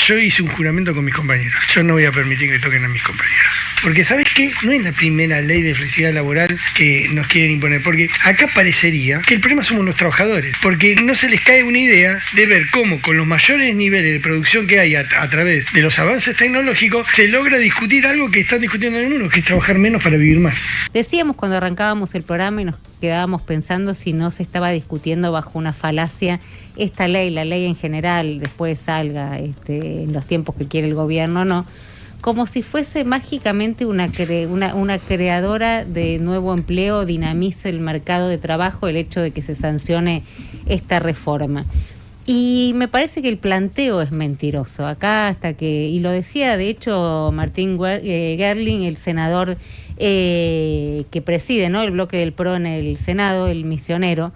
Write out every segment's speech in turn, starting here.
Yo hice un juramento con mis compañeros. Yo no voy a permitir que toquen a mis compañeros. Porque, ¿sabes qué? No es la primera ley de flexibilidad laboral que nos quieren imponer. Porque acá parecería que el problema somos los trabajadores. Porque no se les cae una idea de ver cómo, con los mayores niveles de producción que hay a través de los avances tecnológicos, se logra discutir algo que están discutiendo en el mundo, que es trabajar menos para vivir más. Decíamos cuando arrancábamos el programa y nos quedábamos pensando si no se estaba discutiendo bajo una falacia esta ley, la ley en general, después salga en los tiempos que quiere el gobierno, no, como si fuese mágicamente una creadora de nuevo empleo, dinamice el mercado de trabajo el hecho de que se sancione esta reforma. Y me parece que el planteo es mentiroso. Acá y lo decía de hecho Martín Gerling, el senador que preside, ¿no?, el bloque del PRO en el Senado, el misionero.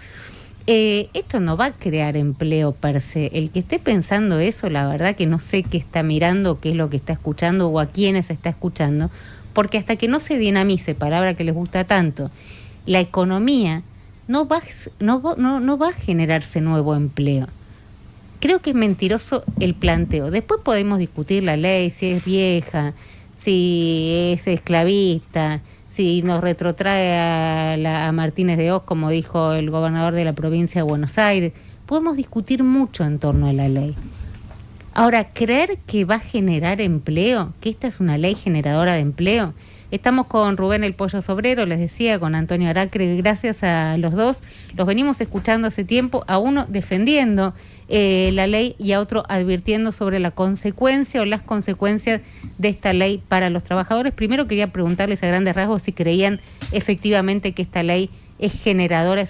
Esto no va a crear empleo per se. El que esté pensando eso, la verdad que no sé qué está mirando, qué es lo que está escuchando o a quiénes está escuchando, porque hasta que no se dinamice, palabra que les gusta tanto, la economía, no va a generarse nuevo empleo. Creo que es mentiroso el planteo. Después podemos discutir la ley, si es vieja, si es esclavista, si nos retrotrae a Martínez de Hoz, como dijo el gobernador de la provincia de Buenos Aires. Podemos discutir mucho en torno a la ley. Ahora, creer que va a generar empleo, que esta es una ley generadora de empleo. Estamos con Rubén el Pollo Sobrero, les decía, con Antonio Aracre, gracias a los dos. Los venimos escuchando hace tiempo, a uno defendiendo la ley y a otro advirtiendo sobre la consecuencia o las consecuencias de esta ley para los trabajadores. Primero quería preguntarles a grandes rasgos si creían efectivamente que esta ley es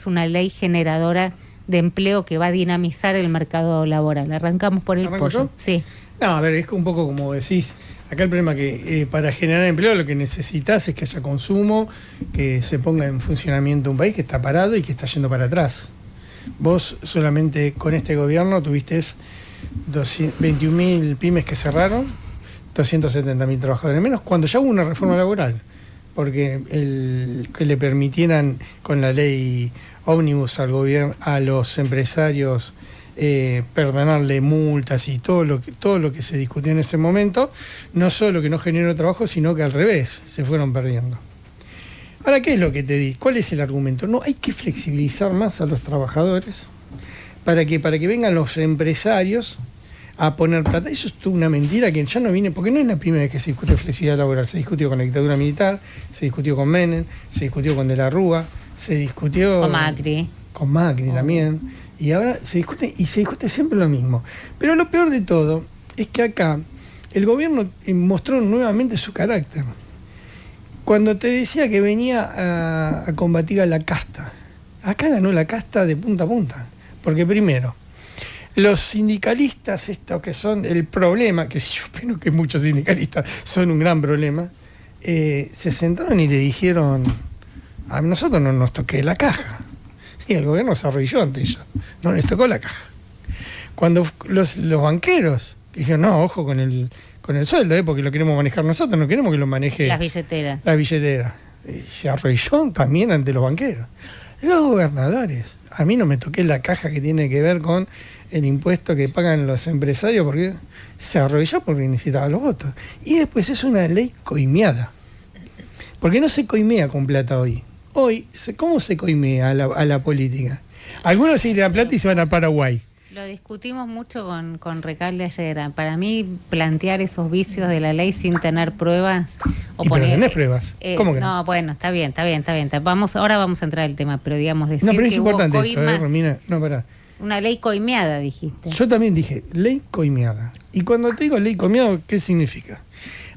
una ley generadora de empleo que va a dinamizar el mercado laboral. Arrancamos por el Pollo. Sí. No, a ver, es un poco como decís. Acá el problema que para generar empleo lo que necesitas es que haya consumo, que se ponga en funcionamiento un país que está parado y que está yendo para atrás. Vos solamente con este gobierno tuviste 21.000 pymes que cerraron, 270.000 trabajadores menos, cuando ya hubo una reforma laboral, porque que le permitieran con la ley ómnibus al gobierno, a los empresarios, perdonarle multas y todo lo que se discutió en ese momento, no solo que no generó trabajo, sino que al revés, se fueron perdiendo. Ahora, ¿qué es lo que te di? ¿Cuál es el argumento? No, hay que flexibilizar más a los trabajadores para que vengan los empresarios a poner plata. Eso es toda una mentira que ya no viene, porque no es la primera vez que se discute flexibilidad laboral. Se discutió con la dictadura militar, se discutió con Menem, se discutió con De la Rúa, se discutió con Macri. Con Macri también. Y ahora se discute siempre lo mismo. Pero lo peor de todo es que acá el gobierno mostró nuevamente su carácter. Cuando te decía que venía a combatir a la casta, acá ganó la casta de punta a punta. Porque primero, los sindicalistas, estos que son el problema, que yo espero que muchos sindicalistas son un gran problema, se sentaron y le dijeron: a nosotros no nos toque la caja. Y el gobierno se arrodilló ante ellos, no les tocó la caja. Cuando los banqueros dijeron: no, ojo con el sueldo, porque lo queremos manejar nosotros, no queremos que lo maneje las billeteras. Y se arrodilló también ante los banqueros. Los gobernadores: a mí no me toqué la caja que tiene que ver con el impuesto que pagan los empresarios, porque se arrodilló porque necesitaba los votos. Y después es una ley coimeada, porque no se coimea con plata hoy. Hoy, ¿cómo se coimea a la política? Algunos se irán a plata y se van a Paraguay. Lo discutimos mucho con Recalde ayer. Para mí, plantear esos vicios de la ley sin tener pruebas... pero tenés pruebas. ¿Cómo que no? No, bueno, está bien. Ahora vamos a entrar al tema, pero digamos decir pero es que importante hubo esto, coimas... Romina. No, pará. Una ley coimeada, dijiste. Yo también dije, ley coimeada. Y cuando te digo ley coimeada, ¿qué significa?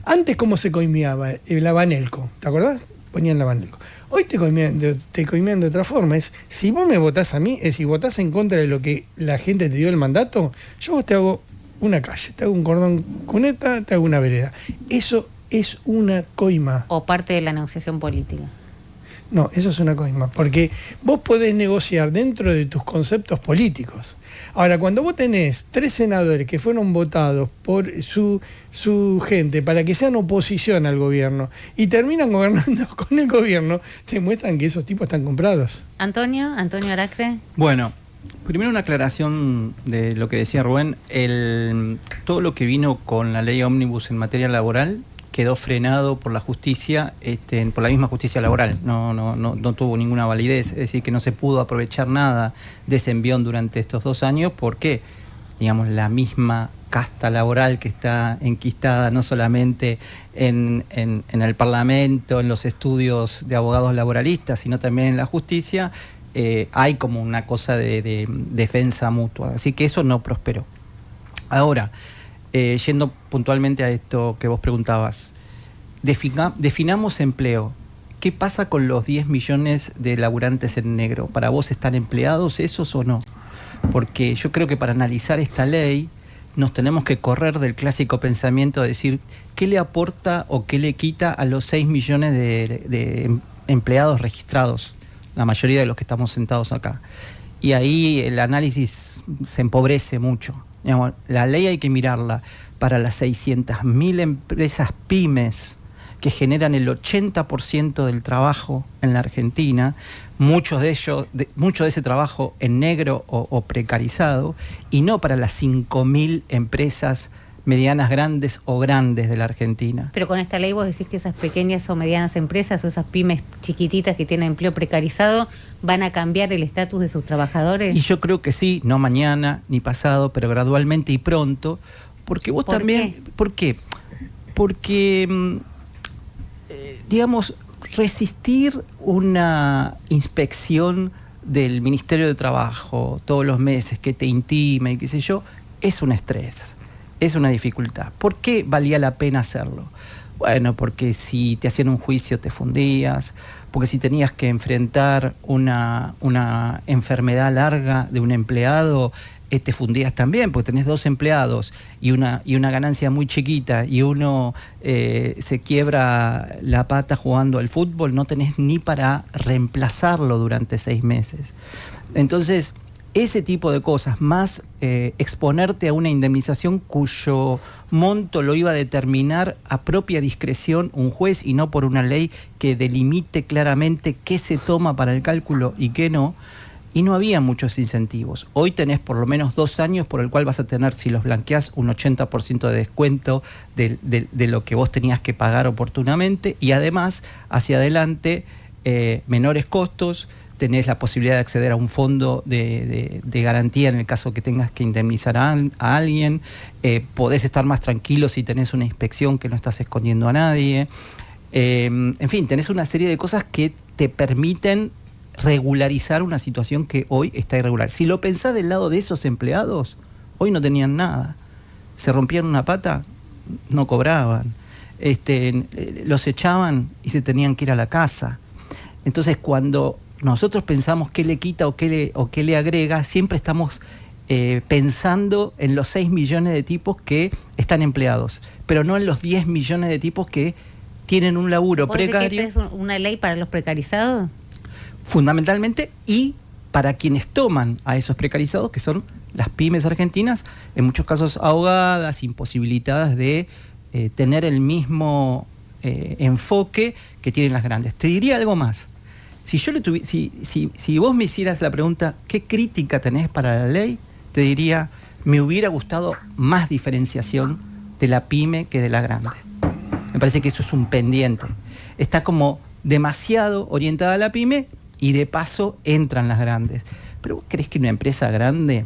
Antes, ¿cómo se coimeaba? La Banelco, ¿te acordás? Ponían la Banelco. Hoy te coimean de otra forma. Es, si vos me votás a mí, si votás en contra de lo que la gente te dio el mandato, yo te hago una calle, te hago un cordón cuneta, te hago una vereda. Eso es una coima. O parte de la negociación política. No, eso es una coima, porque vos podés negociar dentro de tus conceptos políticos. Ahora, cuando vos tenés 3 senadores que fueron votados por su gente para que sean oposición al gobierno y terminan gobernando con el gobierno, te muestran que esos tipos están comprados. Antonio Aracre. Bueno, Primero una aclaración de lo que decía Rubén. Todo lo que vino con la ley ómnibus en materia laboral quedó frenado por la justicia, por la misma justicia laboral. No tuvo ninguna validez, es decir, que no se pudo aprovechar nada de ese envión durante estos 2 años porque, digamos, la misma casta laboral que está enquistada no solamente en el Parlamento, en los estudios de abogados laboralistas, sino también en la justicia, hay como una cosa de defensa mutua. Así que eso no prosperó. Ahora, yendo puntualmente a esto que vos preguntabas, definamos empleo. ¿Qué pasa con los 10 millones de laburantes en negro? ¿Para vos están empleados esos o no? Porque yo creo que para analizar esta ley nos tenemos que correr del clásico pensamiento de decir qué le aporta o qué le quita a los 6 millones de empleados registrados, la mayoría de los que estamos sentados acá. Y ahí el análisis se empobrece mucho. Digamos, la ley hay que mirarla para las 600.000 empresas pymes que generan el 80% del trabajo en la Argentina, mucho de ese trabajo en negro o precarizado, y no para las 5.000 empresas medianas grandes o grandes de la Argentina. Pero con esta ley vos decís que esas pequeñas o medianas empresas o esas pymes chiquititas que tienen empleo precarizado van a cambiar el estatus de sus trabajadores. Y yo creo que sí, no mañana ni pasado, pero gradualmente y pronto, porque vos también... ¿Por qué? Porque, digamos, resistir una inspección del Ministerio de Trabajo todos los meses que te intime y qué sé yo, es un estrés. Es una dificultad. ¿Por qué valía la pena hacerlo? Bueno, porque si te hacían un juicio te fundías, porque si tenías que enfrentar una enfermedad larga de un empleado, te fundías también, porque tenés 2 empleados y una ganancia muy chiquita y uno se quiebra la pata jugando al fútbol, no tenés ni para reemplazarlo durante 6 meses. Entonces, ese tipo de cosas, más exponerte a una indemnización cuyo monto lo iba a determinar a propia discreción un juez y no por una ley que delimite claramente qué se toma para el cálculo y qué no, y no había muchos incentivos. Hoy tenés por lo menos 2 años por el cual vas a tener, si los blanqueás, un 80% de descuento de lo que vos tenías que pagar oportunamente, y además, hacia adelante, menores costos. Tenés la posibilidad de acceder a un fondo de garantía en el caso que tengas que indemnizar a alguien. Podés estar más tranquilo si tenés una inspección que no estás escondiendo a nadie. En fin, tenés una serie de cosas que te permiten regularizar una situación que hoy está irregular. Si lo pensás del lado de esos empleados, hoy no tenían nada. Se rompían una pata, no cobraban. Los echaban y se tenían que ir a la casa. Entonces, cuando nosotros pensamos qué le quita o qué le agrega, siempre estamos pensando en los 6 millones de tipos que están empleados, pero no en los 10 millones de tipos que tienen un laburo precario. ¿Que esta es una ley para los precarizados? Fundamentalmente, y para quienes toman a esos precarizados, que son las pymes argentinas, en muchos casos ahogadas, imposibilitadas de tener el mismo enfoque que tienen las grandes. Te diría algo más. Si vos me hicieras la pregunta, ¿qué crítica tenés para la ley? Te diría, me hubiera gustado más diferenciación de la pyme que de la grande. Me parece que eso es un pendiente. Está como demasiado orientada a la pyme y de paso entran las grandes. ¿Pero vos creés que una empresa grande,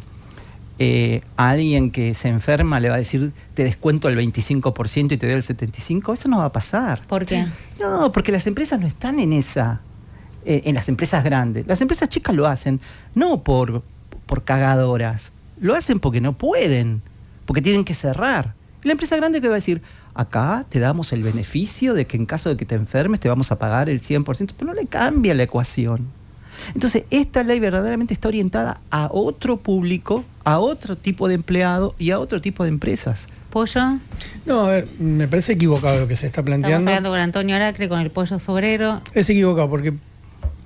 a alguien que se enferma le va a decir, te descuento el 25% y te doy el 75%? Eso no va a pasar. ¿Por qué? No, porque las empresas no están en las empresas grandes. Las empresas chicas lo hacen, no por cagadoras, lo hacen porque no pueden, porque tienen que cerrar. Y la empresa grande, ¿qué va a decir? Acá te damos el beneficio de que en caso de que te enfermes te vamos a pagar el 100%, pero no le cambia la ecuación. Entonces, esta ley verdaderamente está orientada a otro público, a otro tipo de empleado y a otro tipo de empresas. ¿Pollo? No, a ver, me parece equivocado lo que se está planteando. Estamos hablando con Antonio Aracre, con el pollo sobrero. Es equivocado, porque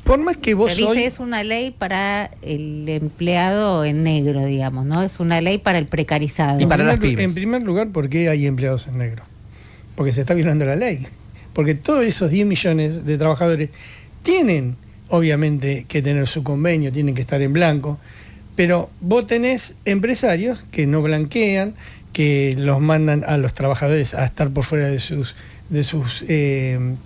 por más que vos hoy... es una ley para el empleado en negro, digamos, ¿no? Es una ley para el precarizado. Y para las pymes. En primer lugar, ¿por qué hay empleados en negro? Porque se está violando la ley. Porque todos esos 10 millones de trabajadores tienen, obviamente, que tener su convenio, tienen que estar en blanco, Pero vos tenés empresarios que no blanquean, que los mandan a los trabajadores a estar por fuera de sus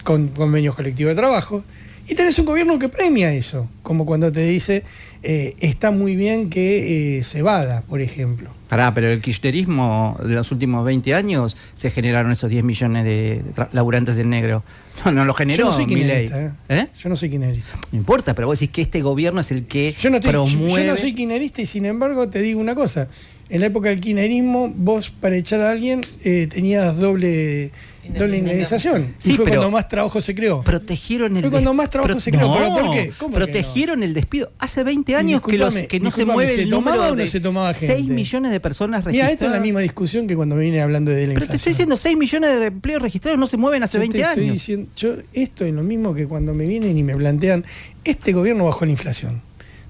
convenios colectivos de trabajo, y tenés un gobierno que premia eso, como cuando te dice está muy bien que se vada, por ejemplo. Pero el kirchnerismo de los últimos 20 años se generaron esos 10 millones de laburantes en negro. No lo generó. Yo no soy Milei. kirchnerista, Yo no soy kirchnerista. No importa, pero vos decís que este gobierno es el que promueve... Yo no soy kirchnerista, y sin embargo te digo una cosa. En la época del kirchnerismo, vos para echar a alguien tenías doble indemnización. Sí, y fue pero cuando más trabajo se creó. Protegieron el Fue cuando más trabajo se creó. ¿Pero por qué? ¿Cómo protegieron el despido. Hace 20 años que no se mueve el número de 6 millones de personas registradas. Mira, esto es la misma discusión que cuando me vine hablando de la inflación. Pero te estoy diciendo, 6 millones de empleos registrados no se mueven hace 20 años. Estoy diciendo, esto es lo mismo que cuando me vienen y me plantean, este gobierno bajó la inflación.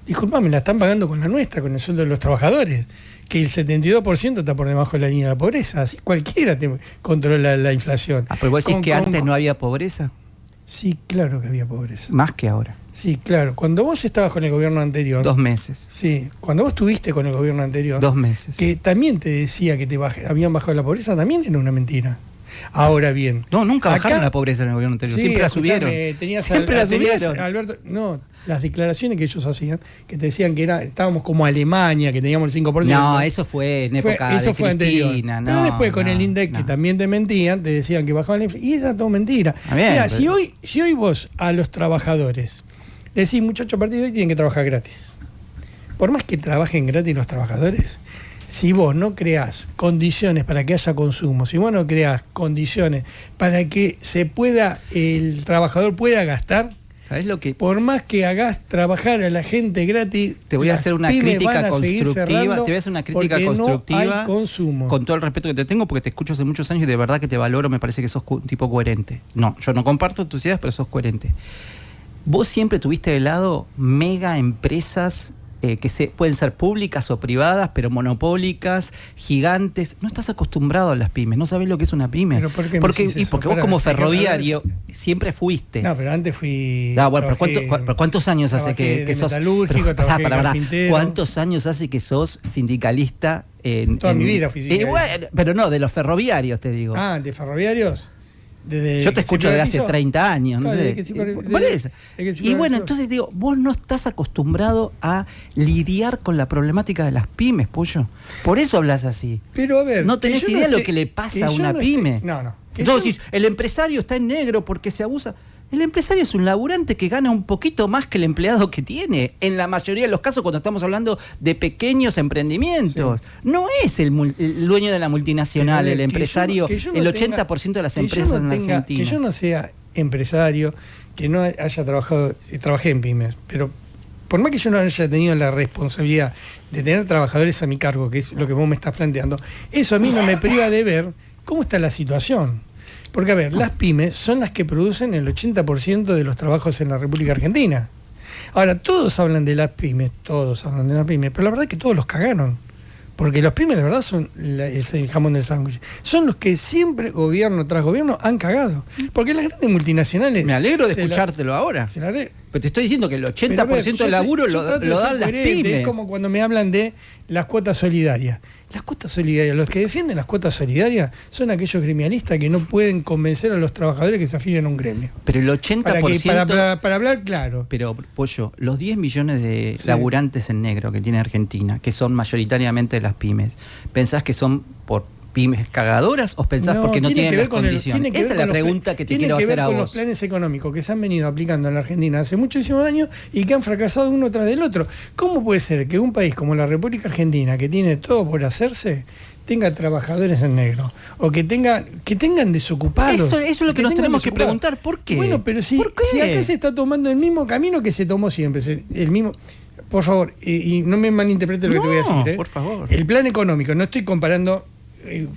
Disculpame, la están pagando con la nuestra, con el sueldo de los trabajadores, que el 72% está por debajo de la línea de la pobreza. Así cualquiera te controla la inflación. Pero vos decís que antes no había pobreza. Sí, claro que había pobreza. Más que ahora. Sí, claro. Cuando vos estabas con el gobierno anterior... 2 meses. Sí, cuando vos estuviste con el gobierno anterior... 2 meses. Que también te decía que habían bajado la pobreza, también era una mentira. Ahora bien... No, nunca bajaron la pobreza en el gobierno anterior, sí, siempre la subieron. Siempre la subieron. Alberto, no, las declaraciones que ellos hacían, que te decían que estábamos como Alemania, que teníamos el 5%. No, eso fue en época de Cristina. Anterior. Pero después con el INDEC, que también te mentían, te decían que bajaban la inflación, y era todo mentira. Bien, mira, si hoy vos a los trabajadores decís, muchachos, a partir de hoy tienen que trabajar gratis. Por más que trabajen gratis los trabajadores, si vos no creás condiciones para que haya consumo, si vos no creás condiciones para que el trabajador pueda gastar, ¿sabés lo que? Por más que hagas trabajar a la gente gratis, te voy a hacer una crítica constructiva. Te voy a hacer una crítica constructiva. No hay consumo. Con todo el respeto que te tengo, porque te escucho hace muchos años y de verdad que te valoro, me parece que sos un tipo coherente. No, yo no comparto tus ideas, pero sos coherente. Vos siempre tuviste de lado mega empresas que pueden ser públicas o privadas, pero monopólicas, gigantes. No estás acostumbrado a las pymes, no sabés lo que es una pyme. ¿Pero por qué porque vos como ferroviario siempre fuiste. No, pero antes fui... Bueno, pero ¿cuántos años hace que sos... metalúrgico, carpintero. ¿Cuántos años hace que sos sindicalista? Toda mi vida fui sindicalista. Bueno, pero no, de los ferroviarios te digo. ¿De ferroviarios? Yo te escucho desde hace 30 años, no sé. Por eso. Y bueno, entonces digo, vos no estás acostumbrado a lidiar con la problemática de las pymes, Pollo. Por eso hablas así. Pero a ver, no tenés idea de lo que le pasa a una pyme. No. Entonces, el empresario está en negro porque se abusa. El empresario es un laburante que gana un poquito más que el empleado que tiene. En la mayoría de los casos, cuando estamos hablando de pequeños emprendimientos. Sí. No es el dueño de la multinacional, el empresario, el 80% de las empresas en Argentina. Que yo no sea empresario, que no haya trabajado, trabajé en pymes, pero por más que yo no haya tenido la responsabilidad de tener trabajadores a mi cargo, que es lo que vos me estás planteando, eso a mí no me priva de ver cómo está la situación. Porque, a ver, las pymes son las que producen el 80% de los trabajos en la República Argentina. Ahora, todos hablan de las pymes, pero la verdad es que todos los cagaron. Porque los pymes de verdad son el jamón del sándwich. Son los que siempre, gobierno tras gobierno, han cagado. Porque las grandes multinacionales... Me alegro de escuchártelo ahora. Pero te estoy diciendo que el 80% del laburo lo dan las pymes. Es como cuando me hablan de las cuotas solidarias. Las cuotas solidarias, los que defienden las cuotas solidarias son aquellos gremialistas que no pueden convencer a los trabajadores que se afilien a un gremio. Pero el 80%... Para hablar claro. Pero, Pollo, los 10 millones de laburantes en negro que tiene Argentina, que son mayoritariamente las pymes, ¿pensás que son por pymes cagadoras o pensás porque no tienen las condiciones? Esa es la pregunta que te quiero hacer a vos. Tiene que ver con los planes económicos que se han venido aplicando en la Argentina hace muchísimos años y que han fracasado uno tras del otro. ¿Cómo puede ser que un país como la República Argentina, que tiene todo por hacerse, tenga trabajadores en negro? O que tengan desocupados. Eso es lo que nos tenemos que preguntar. ¿Por qué? Bueno, pero si acá se está tomando el mismo camino que se tomó siempre, el mismo... Por favor, y no me malinterprete lo que te voy a decir. Por favor. El plan económico, no estoy comparando...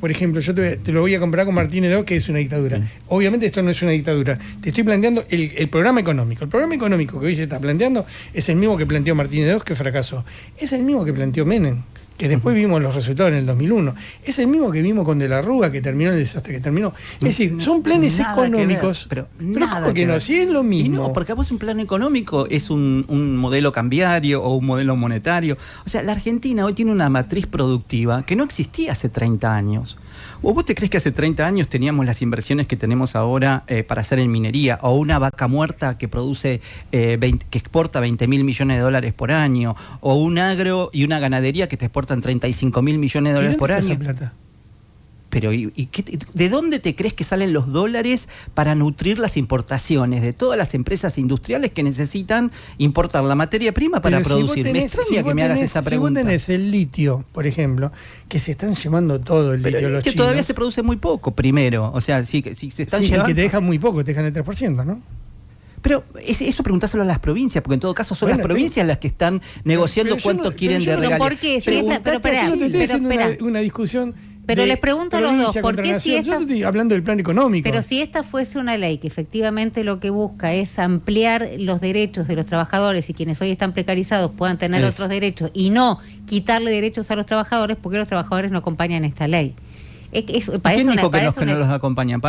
por ejemplo, yo te lo voy a comparar con Martínez II, que es una dictadura. Sí. Obviamente esto no es una dictadura. Te estoy planteando el programa económico. El programa económico que hoy se está planteando es el mismo que planteó Martínez II, que fracasó. Es el mismo que planteó Menem, que después vimos los resultados en el 2001. Es el mismo que vimos con De la Rúa, que terminó el desastre que terminó. Es decir, son planes económicos. Pero ¿cómo que no? Si es lo mismo. Y no, porque a vos un plan económico es un modelo cambiario o un modelo monetario. O sea, la Argentina hoy tiene una matriz productiva que no existía hace 30 años. ¿O vos te crees que hace 30 años teníamos las inversiones que tenemos ahora para hacer en minería? ¿O una vaca muerta que produce, que exporta 20.000 millones de dólares por año? ¿O un agro y una ganadería que te exportan 35.000 millones de dólares por año? Esa plata? Pero ¿de dónde te crees que salen los dólares para nutrir las importaciones de todas las empresas industriales que necesitan importar la materia prima para producir? Me extraña que me hagas esa pregunta. Si vos tenés el litio, por ejemplo, que se están llevando todo el litio los chinos. Todavía se produce muy poco, primero. O sea, si se están llevando... que te dejan muy poco, te dejan el 3%, ¿no? Pero eso preguntáselo a las provincias, porque en todo caso son las provincias las que están negociando cuánto quieren de regalías. ¿Por qué? Yo no te estoy haciendo una discusión. Pero les pregunto a los dos, ¿por qué si esta... Yo estoy hablando del plan económico. Pero si esta fuese una ley que efectivamente lo que busca es ampliar los derechos de los trabajadores y quienes hoy están precarizados puedan tener otros derechos y no quitarle derechos a los trabajadores, ¿por qué los trabajadores no acompañan esta ley? ¿Quién dijo que no los acompañan?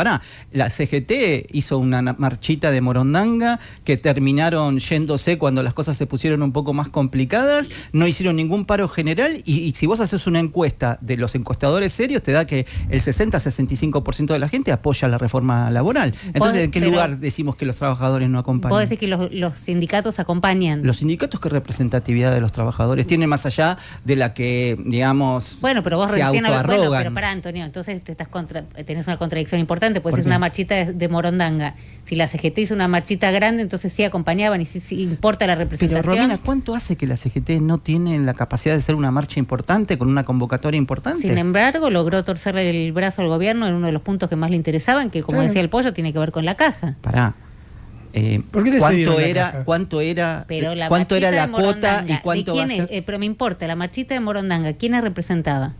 La CGT hizo una marchita de Morondanga que terminaron yéndose cuando las cosas se pusieron un poco más complicadas, no hicieron ningún paro general y si vos haces una encuesta de los encuestadores serios te da que el 60-65% de la gente apoya la reforma laboral. Entonces, ¿en qué lugar decimos que los trabajadores no acompañan? ¿Puedo decir que los sindicatos acompañan? Los sindicatos, ¿qué representatividad de los trabajadores tienen más allá de la que, digamos, bueno, pero vos se autoarrogan? Bueno, pero pará, Antonio, entonces tenés una contradicción importante, pues es una marchita de Morondanga. Si la CGT hizo una marchita grande, entonces sí acompañaban y sí importa la representación. Pero Romina, ¿cuánto hace que la CGT no tiene la capacidad de hacer una marcha importante con una convocatoria importante? Sin embargo, logró torcerle el brazo al gobierno en uno de los puntos que más le interesaban, que como decía el Pollo, tiene que ver con la caja. Pará. ¿Cuánto era la cuota y cuánto va a ser? Pero me importa, la marchita de Morondanga, ¿quiénes representaba?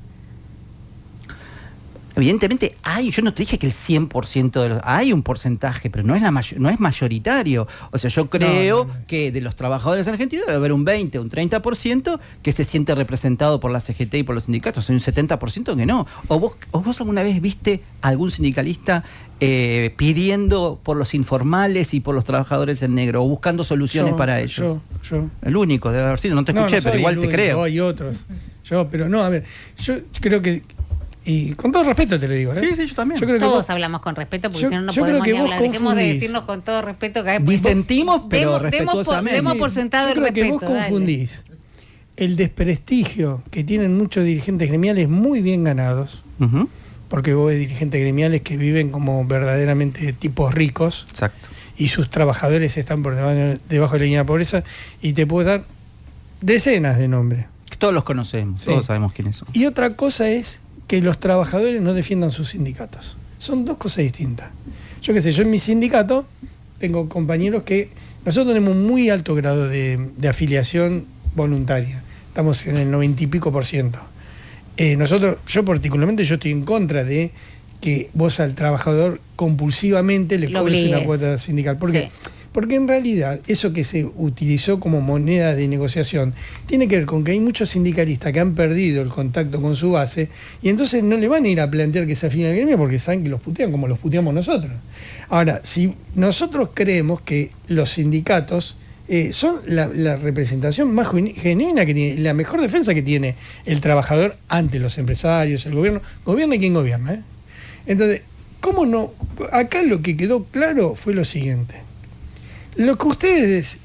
Evidentemente yo no te dije que el 100% de los... Hay un porcentaje, pero no es mayoritario. O sea, yo creo que de los trabajadores argentinos debe haber un 20, un 30% que se siente representado por la CGT y por los sindicatos. Hay un 70% que no. ¿O vos alguna vez viste a algún sindicalista pidiendo por los informales y por los trabajadores en negro o buscando soluciones para ellos? Yo. El único debe haber sido. No te escuché, pero igual te creo. Hay otros. Yo creo que... Y con todo respeto te lo digo. Sí, yo también. Todos hablamos con respeto porque si no, no podemos ni hablar. Dejemos de decirnos con todo respeto. Disentimos, pero respetuosamente. Demos por sentado el respeto. Yo creo que vos confundís el desprestigio que tienen muchos dirigentes gremiales muy bien ganados, porque vos ves dirigentes gremiales que viven como verdaderamente tipos ricos. Exacto. Y sus trabajadores están por debajo de la línea de pobreza, y te puedo dar decenas de nombres. Todos los conocemos, todos sabemos quiénes son. Y otra cosa es que los trabajadores no defiendan sus sindicatos. Son dos cosas distintas. Yo qué sé, yo en mi sindicato tengo compañeros que nosotros tenemos un muy alto grado de afiliación voluntaria. Estamos en el 90 y pico %. Yo particularmente, yo estoy en contra de que vos al trabajador compulsivamente le cobres una cuota sindical. ¿Por qué? Porque en realidad eso que se utilizó como moneda de negociación tiene que ver con que hay muchos sindicalistas que han perdido el contacto con su base y entonces no le van a ir a plantear que se afine al gremio porque saben que los putean como los puteamos nosotros. Ahora, si nosotros creemos que los sindicatos son la representación más genuina que tiene, la mejor defensa que tiene el trabajador ante los empresarios, el gobierno, gobierna quien gobierna. Entonces, ¿cómo no? Acá lo que quedó claro fue lo siguiente. Lo que ustedes,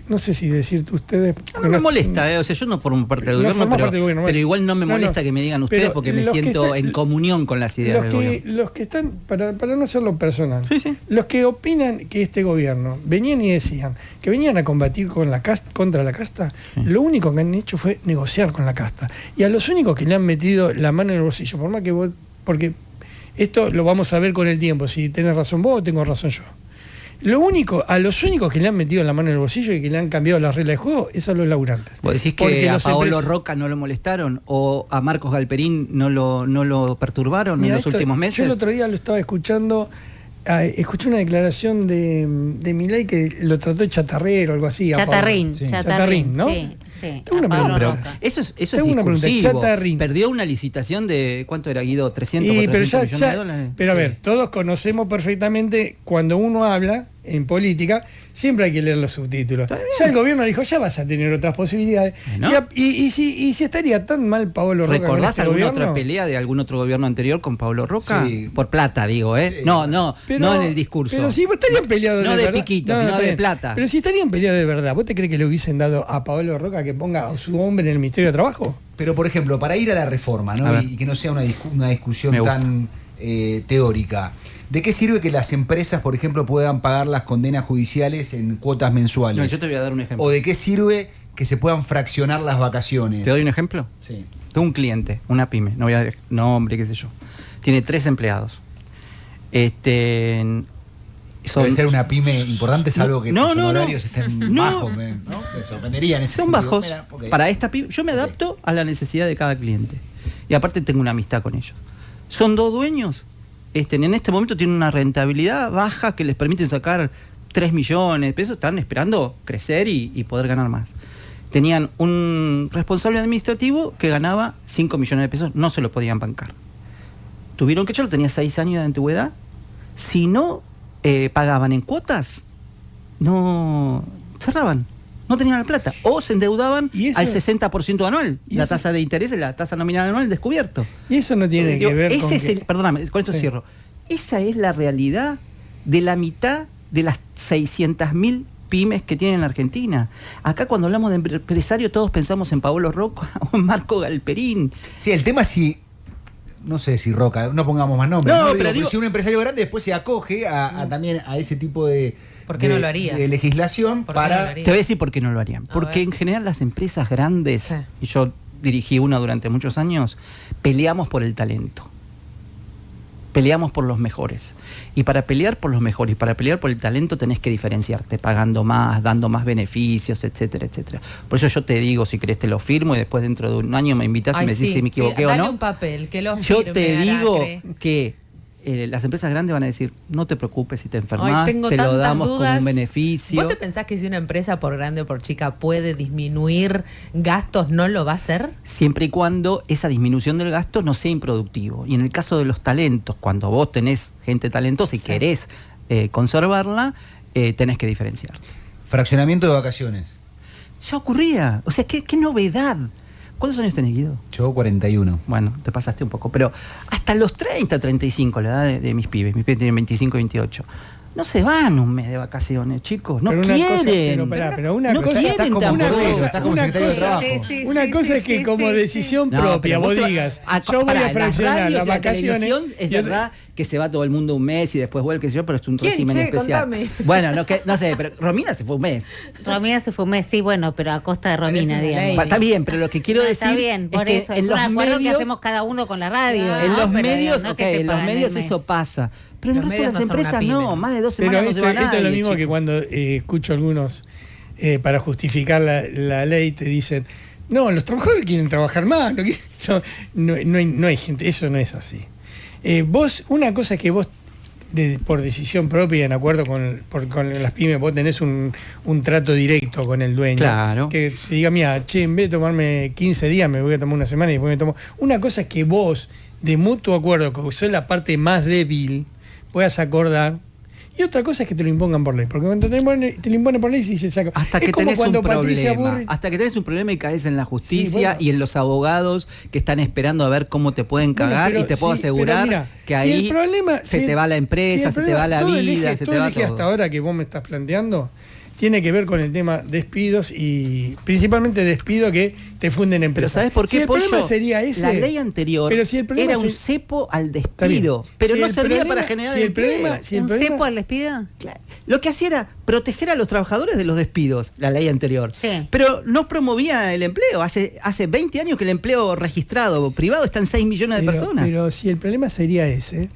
no sé si decirte ustedes... No me molesta, o sea, yo no formo parte del gobierno, pero igual no me molesta que me digan ustedes porque me siento en comunión con las ideas del gobierno. Los que están, para no hacerlo personal, los que opinan que este gobierno venían y decían que venían a combatir contra la casta, lo único que han hecho fue negociar con la casta. Y a los únicos que le han metido la mano en el bolsillo, por más que vos... Porque esto lo vamos a ver con el tiempo, si tenés razón vos o tengo razón yo. A los únicos que le han metido la mano en el bolsillo y que le han cambiado las reglas de juego es a los laburantes. ¿Vos decís que a Paolo Roca no lo molestaron o a Marcos Galperín no lo perturbaron en los últimos meses? Yo el otro día lo estaba escuchando escuché una declaración de Milei que lo trató de chatarrero o algo así. Chatarrín, Sí. Chatarrín, ¿no? Sí, sí. Tengo una a Pablo pregunta. Roca. Eso es Tengo una pregunta, discursivo. Chatarrín. Perdió una licitación de, ¿cuánto era, Guido? 300, Y, 400 pero millones de dólares. pero a Sí. ver, todos conocemos perfectamente cuando uno habla en política, siempre hay que leer los subtítulos. Ya el gobierno dijo, ya vas a tener otras posibilidades. ¿No? Y si estaría tan mal Pablo Roca. con ¿Recordás este alguna gobierno? otra pelea de algún otro gobierno anterior con Pablo Roca? Sí. Por plata, digo, ¿eh? Sí. No en el discurso. Pero si estarían peleados no de de verdad. piquito, sino está de bien. plata. Pero si estarían peleados de verdad, ¿vos te crees que le hubiesen dado a Pablo Roca que ponga a su hombre en el Ministerio de Trabajo? Pero, por ejemplo, para ir a la reforma, A ¿no? ver. Y que no sea una discusión Me gusta. tan teórica, ¿de qué sirve que las empresas, por ejemplo, puedan pagar las condenas judiciales en cuotas mensuales? No, yo te voy a dar un ejemplo. ¿O de qué sirve que se puedan fraccionar las vacaciones? ¿Te doy un ejemplo? Sí. Tengo un cliente, una pyme, no voy a dar nombre, qué sé yo. Tiene 3 empleados. Debe ser una pyme importante, salvo que No, sus no, no. horarios estén No. bajos, ¿no? Me sorprendería en ese Son sentido. bajos. Mira, ok. Para esta pyme, yo me adapto a la necesidad de cada cliente. Y aparte tengo una amistad con ellos. Son 2 dueños. En este momento tienen una rentabilidad baja que les permite sacar 3 millones de pesos. Están esperando crecer y poder ganar más. Tenían un responsable administrativo que ganaba 5 millones de pesos. No se lo podían bancar. Tuvieron que echarlo, tenía 6 años de antigüedad. Si no pagaban en cuotas, no cerraban. No tenían la plata. O se endeudaban ¿Y eso? al 60% anual. ¿Y La eso? tasa de interés, la tasa nominal anual descubierto. Y eso no tiene Digo, que ver ese con es que- el, perdóname, con esto Sí. cierro. Esa es la realidad de la mitad de las 600.000 pymes que tiene en la Argentina. Acá cuando hablamos de empresario todos pensamos en Pablo Roca o en Marco Galperín. Sí, el tema es si. No sé si Roca, no pongamos más nombres. No, ¿no? pero digo- si un empresario grande después se acoge también a ese tipo de. ¿Por qué no lo haría? De legislación ¿Por qué no lo para. haría? Te voy a decir por qué no lo harían. A Porque ver. en general las empresas grandes, Sí. y yo dirigí una durante muchos años, peleamos por el talento. Peleamos por los mejores. Y para pelear por los mejores y para pelear por el talento tenés que diferenciarte, pagando más, dando más beneficios, etcétera, etcétera. Por eso yo te digo, si querés te lo firmo y después dentro de un año me invitas y Ay, me decís sí, si me equivoqué o dale no. un papel, que lo Yo firme, te digo Aracre. que las empresas grandes van a decir, no te preocupes si te Ay, enfermas, tengo te lo tantas damos como dudas. un beneficio. ¿Vos te pensás que si una empresa, por grande o por chica, puede disminuir gastos, no lo va a hacer? Siempre y cuando esa disminución del gasto no sea improductivo. Y en el caso de los talentos, cuando vos tenés gente talentosa y Sí. querés conservarla, tenés que diferenciarte. Fraccionamiento de vacaciones. Ya ocurría. O sea, ¿qué novedad? ¿Cuántos años tenés, Guido? Yo 41. Bueno, te pasaste un poco. Pero hasta los 30, 35, la edad de mis pibes tienen 25 y 28. No se van un mes de vacaciones, chicos. No Pero una cosa- quieren. pero una no cosa- quieren estás como tampoco. Borrego, estás como Una secretario de cosa- Trabajo. Una cosa es que como decisión No, propia pero vos te va- digas, yo voy pará, a en fraccionar radios las y la vacaciones. televisión es y otra- verdad que se va todo el mundo un mes y después vuelve, qué sé yo, pero es un ¿Quién, régimen che? especial. Contame. Bueno, no sé, pero Romina se fue un mes. Romina se fue un mes, sí, bueno, pero a costa de Romina, Pero es una digamos. ley. Está bien, pero lo que quiero No, decir está bien, por es eso, que es en un los acuerdo que medios, hacemos cada uno con la radio. Claro. en ¿no? los Pero digo, medios, no ok, que te en los pagan el medios mes. eso pasa, pero en el Los resto de las medios no son una empresas pyme. no, más de 2 Pero semanas no se va esto es lo nadie, mismo que chicos. cuando escucho algunos para justificar la ley te dicen, no, los trabajadores quieren trabajar más. No hay gente, eso no es así. Vos, una cosa es que vos, por decisión propia, en acuerdo con las pymes, vos tenés un trato directo con el dueño. Claro. Que te diga, mira, che, en vez de tomarme 15 días, me voy a tomar una semana y después me tomo. Una cosa es que vos, de mutuo acuerdo, que sos la parte más débil, puedas acordar. Y otra cosa es que te lo impongan por ley. Porque cuando te lo imponen por ley, sí se saca. Hasta Es que como tenés un cuando Patricia problema. Burrich- Hasta que tenés un problema y caes en la justicia Sí, bueno. y en los abogados que están esperando a ver cómo te pueden Bueno, cagar. pero Y te puedo sí, asegurar pero mira, que si ahí el problema- se si te el- va la empresa, si se el te va la problema- todo el vida, eje- se todo te el va eje todo. hasta ahora que vos me estás planteando tiene que ver con el tema despidos y principalmente despido que te funden Pero empresas. ¿sabes por qué, Si el Pollo? problema sería ese. La ley anterior pero si el problema era un se- cepo al Está bien. despido, pero Si no el servía problema- para generar si el empleo. problema- si el ¿Un problema- cepo al despido? Claro. Lo que hacía era proteger a los trabajadores de los despidos, la ley anterior. Sí. Pero no promovía el empleo. Hace 20 años que el empleo registrado privado está en 6 millones de personas. Pero si el problema sería ese,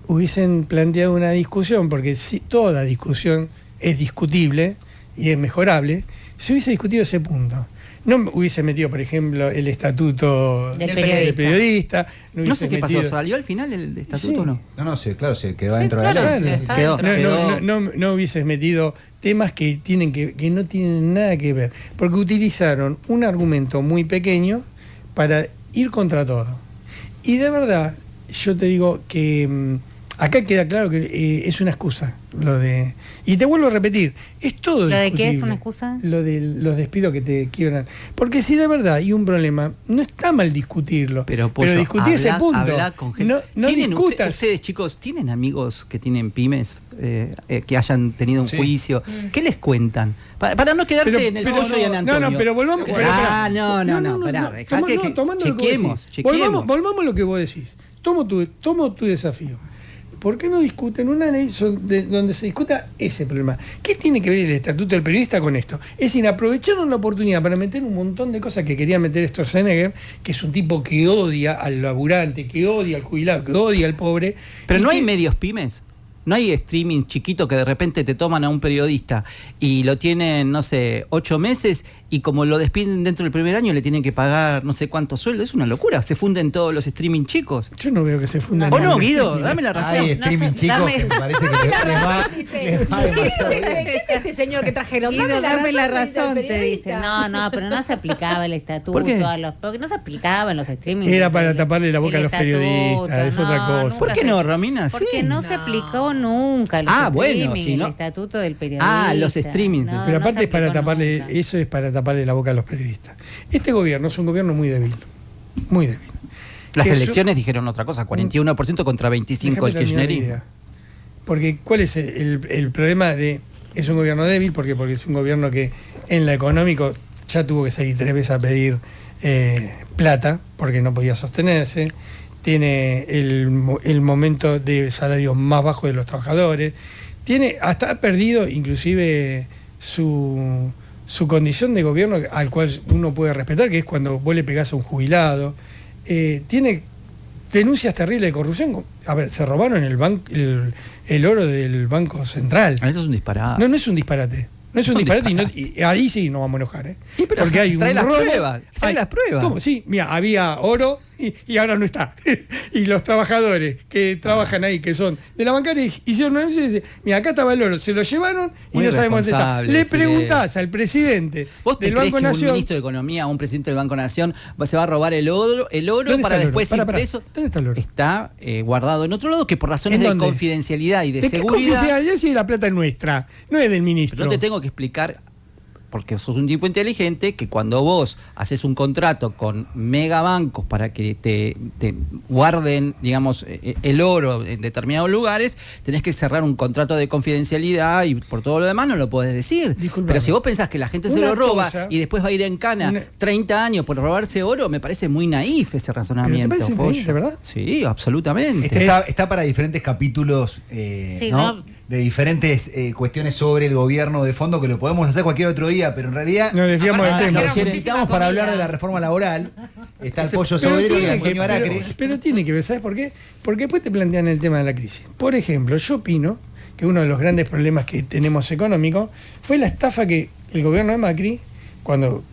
hubiesen planteado una discusión, porque si toda discusión es discutible y es mejorable, se hubiese discutido ese punto. no hubiese metido, por ejemplo, el estatuto Del del periodista. No hubiese sé qué pasó, metido- ¿salió al final el estatuto Sí. o no? No, sí, claro, se quedó Sí, dentro claro, de la sí, ley. está Quedó. dentro. No hubieses metido temas que no tienen nada que ver, porque utilizaron un argumento muy pequeño para ir contra todo. Y de verdad, yo te digo que acá queda claro que es una excusa lo de. Y te vuelvo a repetir, es todo ¿Lo de qué es discutible. una excusa? Lo de los despidos que te quiebran. Porque si de verdad hay un problema, no está mal discutirlo. Pero, Pollo, discutir ese punto. habla con gente. No ¿Tienen discutas. ustedes, chicos, tienen amigos que tienen pymes, que hayan tenido un Sí. juicio? ¿Qué les cuentan? Para no quedarse Pero- en el pero Pollo y en Antonio. No, pero volvamos. Ah, no, pará, dejá que tomando lo que vos chequemos, decís. chequemos. Volvamos a lo que vos decís. Tomo tu desafío. ¿Por qué no discuten una ley donde se discuta ese problema? ¿Qué tiene que ver el estatuto del periodista con esto? Es decir, aprovecharon la oportunidad para meter un montón de cosas que quería meter Sturzenegger, que es un tipo que odia al laburante, que odia al jubilado, que odia al pobre. Pero y no hay que- medios pymes. No hay streaming chiquito que de repente te toman a un periodista y lo tienen, no sé, 8 meses y como lo despiden dentro del primer año le tienen que pagar no sé cuántos sueldos. Es una locura. Se funden todos los streaming chicos. Yo no veo que se fundan. ¿O no, Guido? Dame la razón. Hay streaming No sé, chicos dame- que me parece que les va. Dice, les va ¿qué es demasiado bien. ¿qué es este señor que trajeron? Guido, dame la dice el razón, te periodista. dice. No, pero no se aplicaba el estatuto ¿Por qué? a los. Porque no se aplicaba en los streaming. Era para taparle la boca el a los periodistas, es otra cosa. nunca ¿Por qué se- no, Romina? Porque Sí. no se aplicó nunca los Ah, bueno, streaming, si no- el estatuto del periodista. Ah, los streamings. No, Pero no aparte se es para aplicó taparle, nunca. eso es para taparle la boca a los periodistas. Este gobierno es un gobierno muy débil. Muy débil. Las Que elecciones dijeron otra cosa, 41% contra 25% el Déjame terminar la kirchnerismo. idea. Porque ¿cuál es el problema de es un gobierno débil? Porque es un gobierno que en lo económico ya tuvo que salir 3 veces a pedir plata porque no podía sostenerse. Tiene el momento de salario más bajo de los trabajadores. Hasta ha perdido inclusive su condición de gobierno al cual uno puede respetar, que es cuando vos le pegás a un jubilado. Tiene denuncias terribles de corrupción. A ver, se robaron el oro del Banco Central. Eso es un disparate. No es un disparate. No es un Un disparate, disparate. y ahí sí nos vamos a enojar, ¿eh? Sí, pero trae las pruebas, trae las pruebas. ¿Cómo? Sí, mira, había oro y ahora no está. Y los trabajadores que trabajan ahí, que son de la bancaria, hicieron una denuncia y dicen, mira, acá estaba el oro, se lo llevaron y Muy no sabemos dónde está. irresponsable Le decir preguntás eso. al presidente ¿Vos te del crees Banco que un Nación... ministro de Economía o un presidente del Banco Nación se va a robar el oro ¿Dónde para está el oro? después ir Pará. preso? ¿Dónde está el oro? Está guardado en otro lado que por razones ¿En de dónde? confidencialidad y de ¿De qué seguridad. confidencialidad si la plata es nuestra? No es del ministro. Pero no te tengo que explicar, porque sos un tipo inteligente, que cuando vos haces un contrato con megabancos para que te guarden, digamos, el oro en determinados lugares, tenés que cerrar un contrato de confidencialidad y por todo lo demás no lo podés decir. Disculpame. Pero si vos pensás que la gente se Una lo roba cosa- y después va a ir en cana 30 años por robarse oro, me parece muy naif ese razonamiento. parece Pollo. naif, de verdad? Sí, absolutamente. Está para diferentes capítulos, Sí, ¿no? no. De diferentes cuestiones sobre el gobierno de fondo que lo podemos hacer cualquier otro día, pero en realidad Nos desviamos Aparte, del tema. trajeron si muchísima necesitamos para comida. hablar de la reforma laboral, está el pollo Pero sobrero y tiene Antonio que- Aracre. pero tiene que ver, ¿sabes por qué? Porque después te plantean el tema de la crisis. Por ejemplo, yo opino que uno de los grandes problemas que tenemos económicos fue la estafa que el gobierno de Macri, cuando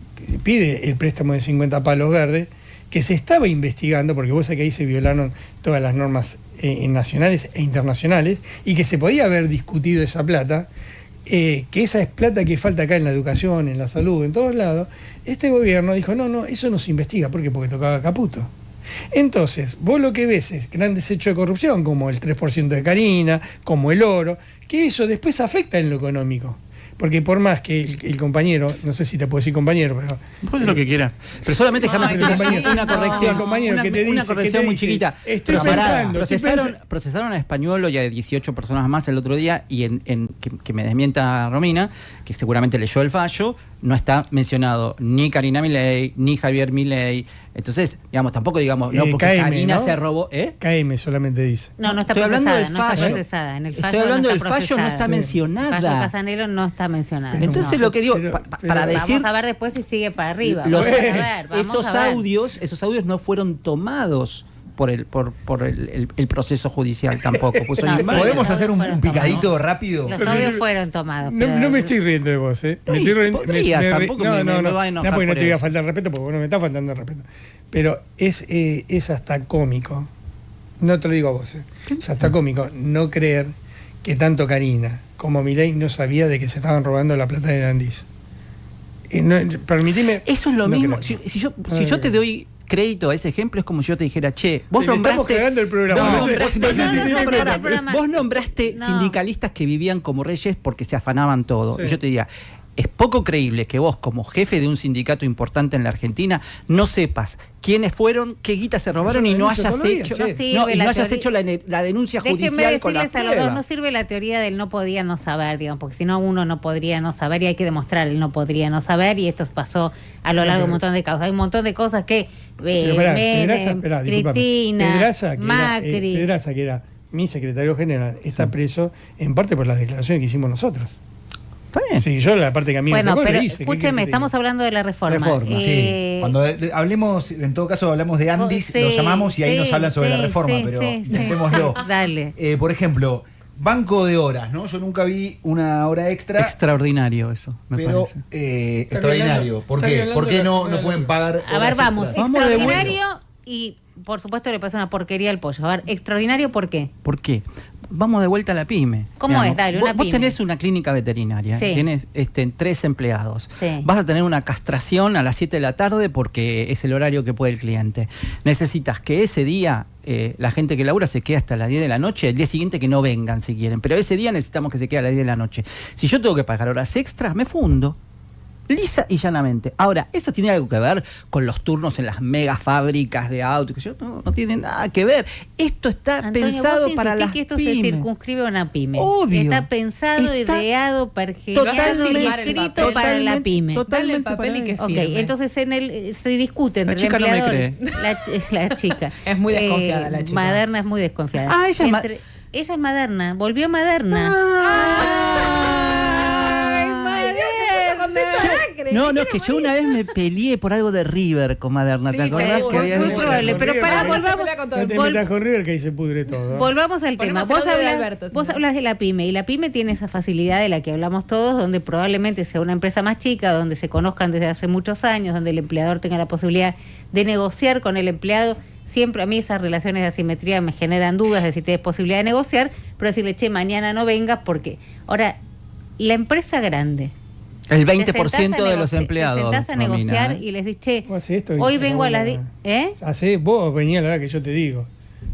pide el préstamo de 50 palos verdes, que se estaba investigando, porque vos sabés que ahí se violaron todas las normas nacionales e internacionales, y que se podía haber discutido esa plata, que esa es plata que falta acá en la educación, en la salud, en todos lados. Este gobierno dijo, no, eso no se investiga. ¿Por qué? Porque tocaba Caputo. Entonces, vos lo que ves es grandes hechos de corrupción, como el 3% de Karina, como el oro, que eso después afecta en lo económico. Porque por más que el compañero, no sé si te puedo decir compañero, pero... Puedes hacer lo que quieras. Pero solamente déjame Ay, hacer una, compañero. una corrección. No, compañero, una, que te una dice, corrección que te muy dice, chiquita. estoy Pará, pensando, procesaron a Españolo y a 18 personas más el otro día y que me desmienta Romina, que seguramente leyó el fallo, no está mencionado ni Karina Milei, ni Javier Milei. Entonces, digamos, tampoco digamos, no, porque KM, Karina ¿no? se robó. KM solamente dice. No está Estoy hablando procesada, del no está fallo. procesada. En el Estoy fallo hablando no del está fallo, no procesada. está El mencionada. fallo Casanelo no está mencionado. Entonces No, lo que digo, pero- para pero- decir... Vamos a ver después si sigue para arriba. Los- Vamos a ver, vamos esos a ver. audios no fueron tomados por el proceso judicial tampoco. Pues No, hoy- sí, ¿Podemos los hacer audios un fueron picadito tomados. rápido? Los audios fueron tomados. No, pero- no me estoy riendo de vos, ¿eh? Me Sí, estoy riendo. podrías, tampoco me va a enojar No, porque no por te voy a eso. faltar respeto, porque vos no me estás faltando respeto. Pero es hasta cómico, no te lo digo a vos, es hasta cómico no creer que tanto Karina como Milei no sabía de que se estaban robando la plata de Landis. Permitime. Eso es lo no mismo. creerlo. Si yo te doy crédito a ese ejemplo, es como si yo te dijera, che, vos Le estamos nombraste. cagando el programa. Vos No sé, nombraste, no sé si no, te di pará, cuenta. el programa. vos nombraste No. sindicalistas que vivían como reyes porque se afanaban todo. Sí. Y yo te diría, es poco creíble que vos, como jefe de un sindicato importante en la Argentina, no sepas quiénes fueron, qué guita se robaron y no denuncio hayas todos los días, hecho, che. No sirve y la no hayas teoría. hecho la denuncia Déjenme judicial con la decirles a los prueba. dos, no sirve la teoría del no podía no saber, digamos, porque si no uno no podría no saber y hay que demostrar el no podría no saber y esto pasó a lo largo de un montón de causas. Hay un montón de cosas que Pero pará, Menem, Pedraza, esperá, discúlpame. Cristina, Pedraza, Macri. Pedraza, que era mi secretario general, está preso en parte por las declaraciones que hicimos nosotros. Está bien. Sí, yo la parte que a mí Bueno, me tocó, pero la hice. ¿Qué escúcheme, querés que te estamos diga? hablando de la reforma. Reforma, sí. Eh, Cuando hablemos, en todo caso hablamos de Andis, sí, lo llamamos y ahí sí, nos hablan sobre sí, la reforma, sí, pero sí, sí. intentémoslo. Dale. Por ejemplo, banco de horas, ¿no? Yo nunca vi una hora extra, Extraordinario eso, me pero parece. extraordinario. ¿Por está qué? violando ¿Por qué la- no pueden pagar A ver, horas vamos. extras? Vamos de Extraordinario y, por supuesto, le pasa una porquería al pollo. A ver, extraordinario, ¿por qué? ¿Por qué? Vamos de vuelta a la pyme. ¿Cómo es? Dale, una vos pyme. tenés una clínica veterinaria, Sí. tenés 3 empleados. Sí. Vas a tener una castración a las 7 de la tarde porque es el horario que puede el cliente. Necesitas que ese día la gente que labura se quede hasta las 10 de la noche, el día siguiente que no vengan si quieren, pero ese día necesitamos que se quede a las 10 de la noche. Si yo tengo que pagar horas extras, me fundo. Lisa y llanamente. Ahora, ¿eso tiene algo que ver con los turnos en las mega fábricas de autos? No tiene nada que ver. Esto está Antonio, pensado vos para insistís las que esto pymes. se circunscribe a una pyme. Obvio. Está pensado, Está ideado, pergeñado totalmente- y escrito para la pyme. Dale el papel y que Ok, firme. entonces se discute entre La chica el no me empleador. La chica. Es muy desconfiada la chica. Maderna es muy desconfiada. Ah, ella es ella es Maderna, volvió Maderna. No, es que yo una vez me peleé por algo de River con Maderna. Sí, ¿Te acordás seguro, que había muy dicho? probable, pero pará, River, volvamos. No te metas con River que ahí se pudre todo. Volvamos al tema. Ponemos el audio de Alberto, si Vos no. hablas de la pyme y la pyme tiene esa facilidad de la que hablamos todos, donde probablemente sea una empresa más chica, donde se conozcan desde hace muchos años, donde el empleador tenga la posibilidad de negociar con el empleado. Siempre a mí esas relaciones de asimetría me generan dudas de si tienes posibilidad de negociar, pero decirle, che, mañana no vengas porque... Ahora, la empresa grande... El te 20% sentás a de los negoci- empleados. Te sentás a Romina, negociar ¿eh? y les dices, che, Vos hacés esto y hoy se vengo a acabó las... ¿Eh? Vos venís a la hora que yo te digo.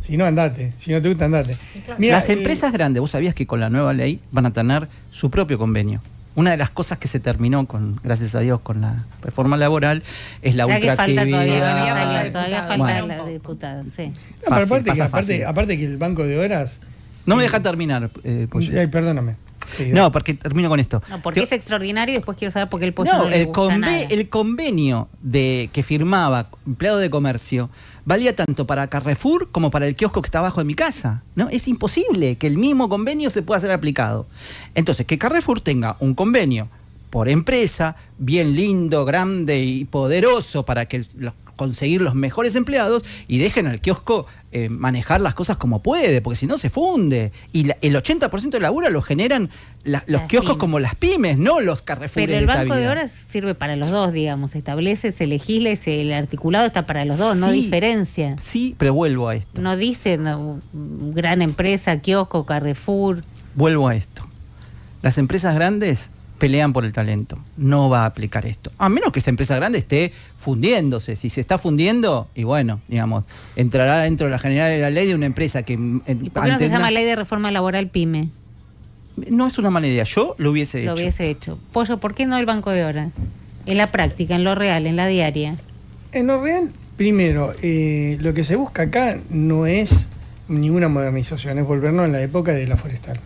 Si no, andate. Si no te gusta, andate. Mirá, Las empresas grandes, vos sabías que con la nueva ley van a tener su propio convenio. Una de las cosas que se terminó gracias a Dios, con la reforma laboral es la O sea que falta todavía, ultraactividad. todavía falta Bueno. la diputada, sí. pero Fácil, pasa aparte fácil. aparte que el banco de horas. No me deja terminar, Pollo. Ay, perdóname. Sí, No, porque termino con esto. No, porque Te- es extraordinario y después quiero saber por qué el pollo no, No, le gusta nada. el convenio que firmaba empleado de comercio valía tanto para Carrefour como para el kiosco que está abajo de mi casa. ¿No? Es imposible que el mismo convenio se pueda ser aplicado. Entonces, que Carrefour tenga un convenio por empresa, bien lindo, grande y poderoso para que conseguir los mejores empleados y dejen al kiosco manejar las cosas como puede, porque si no se funde. Y el 80% de laburo lo generan los Las kioscos pymes. como las pymes, no los Carrefour. Pero el banco de horas sirve para los dos, digamos. Se establece, se legisla y el articulado está para los dos, no Sí. diferencia. Sí, pero vuelvo a esto. No dice gran empresa, kiosco, Carrefour. Vuelvo a esto. Las empresas grandes pelean por el talento. No va a aplicar esto. A menos que esa empresa grande esté fundiéndose. Si se está fundiendo, y bueno, digamos, entrará dentro de la general de la ley de una empresa que... ¿Y por qué no se llama ley de reforma laboral pyme? No es una mala idea. Yo lo hubiese hecho. Lo hubiese hecho. Pollo, ¿por qué no el banco de horas? En la práctica, en lo real, en la diaria. En lo real, primero, lo que se busca acá no es ninguna modernización, es volvernos a la época de la forestal,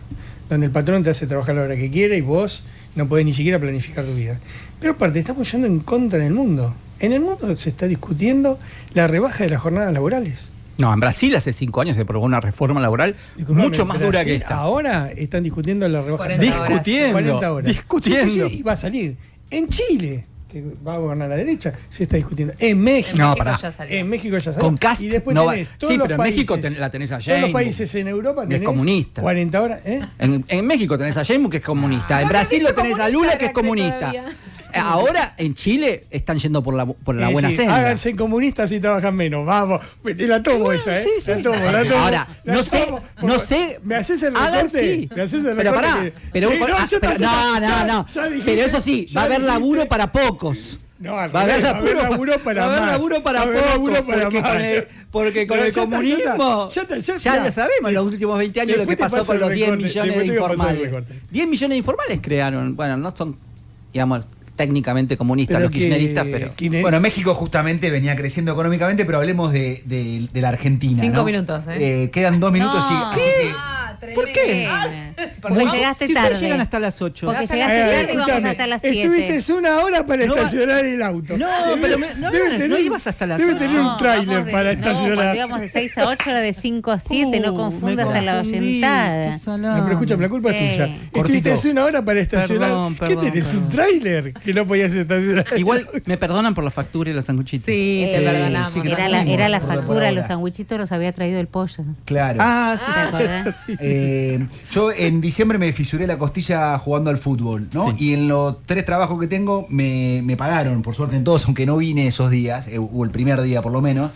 donde el patrón te hace trabajar la hora que quiera y vos no podés ni siquiera planificar tu vida. Pero aparte, estamos yendo en contra del mundo. En el mundo se está discutiendo la rebaja de las jornadas laborales. No, en Brasil hace 5 años se aprobó una reforma laboral Disculpame, mucho más dura que Brasil esta. Ahora están discutiendo la rebaja 40 salarial. Discutiendo, 40 horas. discutiendo. Y va a salir. En Chile, que va a gobernar la derecha, se está discutiendo. En México. No, México pará. ya salió. En México ya salió. Con Cast Y después no va. tenés Sí, todos los pero en México países- la tenés a Todos los Sheinbaum. países en Europa Es tenés comunista. 40 horas. En México tenés a Sheinbaum, que es comunista. En No, Brasil no, lo tenés a comunista Lula, que es era, creo, comunista. todavía. Ahora en Chile están yendo por la buena Sí, senda. háganse comunistas y trabajan menos. Vamos, te la tomo esa, ¿eh? Sí, sí. La tomo. Ahora, La no sé, tomo. no sé. ¿Me haces el hagan recorte? sí. ¿Me haces el Pero recorte? pará, pero, Sí, no. ya dijiste, Pero eso sí, ya va a haber dijiste. laburo para pocos. No, al Va a haber revés, laburo para va a haber más. laburo para Va a haber pocos, laburo para porque más. porque con Pero el ya está, comunismo ya mirá. sabemos en los últimos 20 años lo que Después te pasó paso con el los 10 recorte, millones de después te voy a pasar el informales. recorte. 10 millones de informales crearon, bueno, no son, digamos, técnicamente comunistas Pero los kirchneristas, pero... Bueno, México justamente venía creciendo económicamente, pero hablemos de la Argentina. 5 ¿no? minutos, Quedan 2 minutos No. y. así que- ¿Por qué? Porque llegaste si tarde. ustedes llegan hasta las 8. Porque Hasta llegaste las tarde y siete, vamos escúchame, hasta las 7. Estuviste una hora para No, estacionar el auto. No, pero no ibas hasta las Debe 8. tener un tráiler para No, cuando estacionar. íbamos de 6 a 8 era de 5 a 7, no confundas me a la confundí, oyentada. qué salame. No, pero escúchame, la culpa Sí. es tuya. Cortito. Estuviste una hora para estacionar. ¿Qué Perdón, tenés? ¿Un perdón. tráiler? Que no podías estacionar. Igual me perdonan por la factura y los sanguchitos. Sí, te perdonamos. sí, que Era la factura, los sandwichitos los había traído el pollo. Claro. Ah, sí. ¿Te acordás? Yo en diciembre me fisuré la costilla jugando al fútbol, ¿no? Sí. Y en los 3 trabajos que tengo me pagaron, por suerte en todos, aunque no vine esos días, o el primer día por lo menos.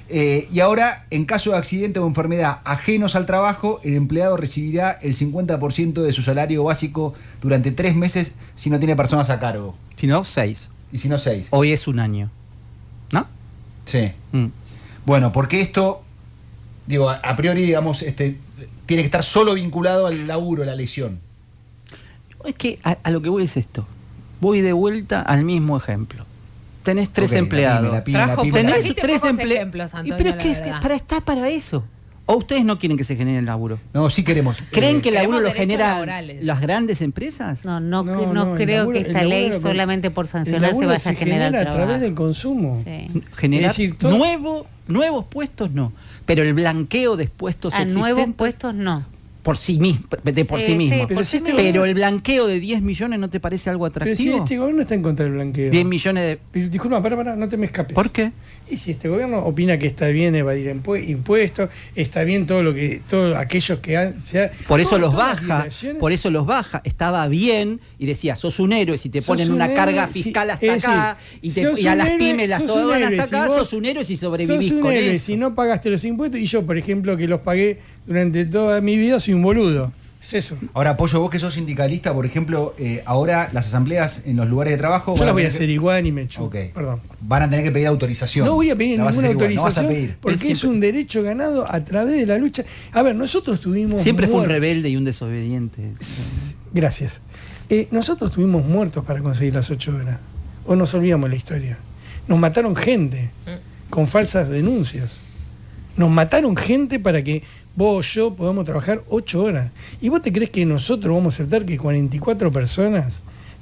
Y ahora, en caso de accidente o enfermedad ajenos al trabajo, el empleado recibirá el 50% de su salario básico durante 3 meses si no tiene personas a cargo. Si no, 6. Y si no, 6. Hoy es un año. ¿No? Sí. Mm. Bueno, porque esto, digo, a priori, digamos, tiene que estar solo vinculado al laburo, a la lesión. Es que a lo que voy es esto. Voy de vuelta al mismo ejemplo. Tenés 3 Ok, empleados. la pyme. Tenés Trajiste 3 pocos empleados. ejemplos, Antonio, Pero la es que verdad. está para eso. ¿O ustedes no quieren que se genere el laburo? No, sí queremos. ¿Creen que el queremos laburo lo derechos generan laborales. las grandes empresas? No el creo laburo- que el esta laburo ley lo- solamente por el sancionar se laburo vaya a generar genera a trabajo. través del consumo. Sí. Generar Es decir, todo- nuevos puestos no. Pero el blanqueo de puestos A nuevos existentes puestos no. por sí mismo. Por Sí, sí mismo. sí, Pero por si sí este mismo. Pero el blanqueo de 10 millones no te parece algo Pero si atractivo. este gobierno está en contra del blanqueo. 10 millones de... Pero, disculpa, para, no te me escapes. ¿Por qué? Y si este gobierno opina que está bien evadir impuestos, está bien todos aquellos que han... Por eso todas los las baja, violaciones- por eso los baja. Estaba bien y decía, sos un héroe si te Sos ponen un una héroe, carga sí, fiscal hasta es acá decir, sos y a un las héroe, pymes las sos un van héroe, hasta si acá, vos sos un héroe si sobrevivís sos un con héroe, eso. si no pagaste los impuestos, y yo, por ejemplo, que los pagué durante toda mi vida, soy un boludo. Es eso. Ahora, Pollo, vos que sos sindicalista, por ejemplo, ahora las asambleas en los lugares de trabajo... Yo van las voy a tener hacer igual y me chupo. Ok. Perdón. Van a tener que pedir autorización. No voy a pedir La vas ninguna hacer igual, no vas a autorización pedir. porque Él es siempre- un derecho ganado a través de la lucha. A ver, nosotros tuvimos Siempre fue un muertos. rebelde y un desobediente. Gracias. Nosotros tuvimos muertos para conseguir las 8 horas. O nos olvidamos la historia. Nos mataron gente con falsas denuncias. Nos mataron gente para que vos o yo podamos trabajar 8 horas. ¿Y vos te crees que nosotros vamos a aceptar que 44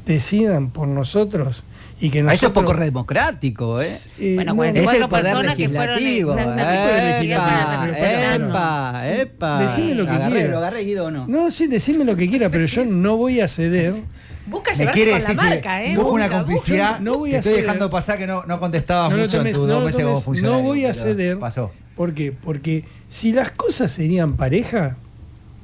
decidan por nosotros y que Eso nosotros... es poco democrático, ¿eh? Bueno, no, Es 44 el poder personas que fueron legislativo. exactamente Decime lo que quiera. ¿Lo agarré, Guido, o no? No, sí, decime lo que quiera, pero yo no voy a ceder. Busca Me llevarte quiere con la decir, marca, ¿eh? busca una Busca, complicidad. no voy Te a estoy ceder. dejando pasar que no contestabas No lo mucho tomes- en tus no 2 lo meses como tomes- funcionario. no voy a pero ceder. Pasó. ¿Por qué? Porque si las cosas serían pareja,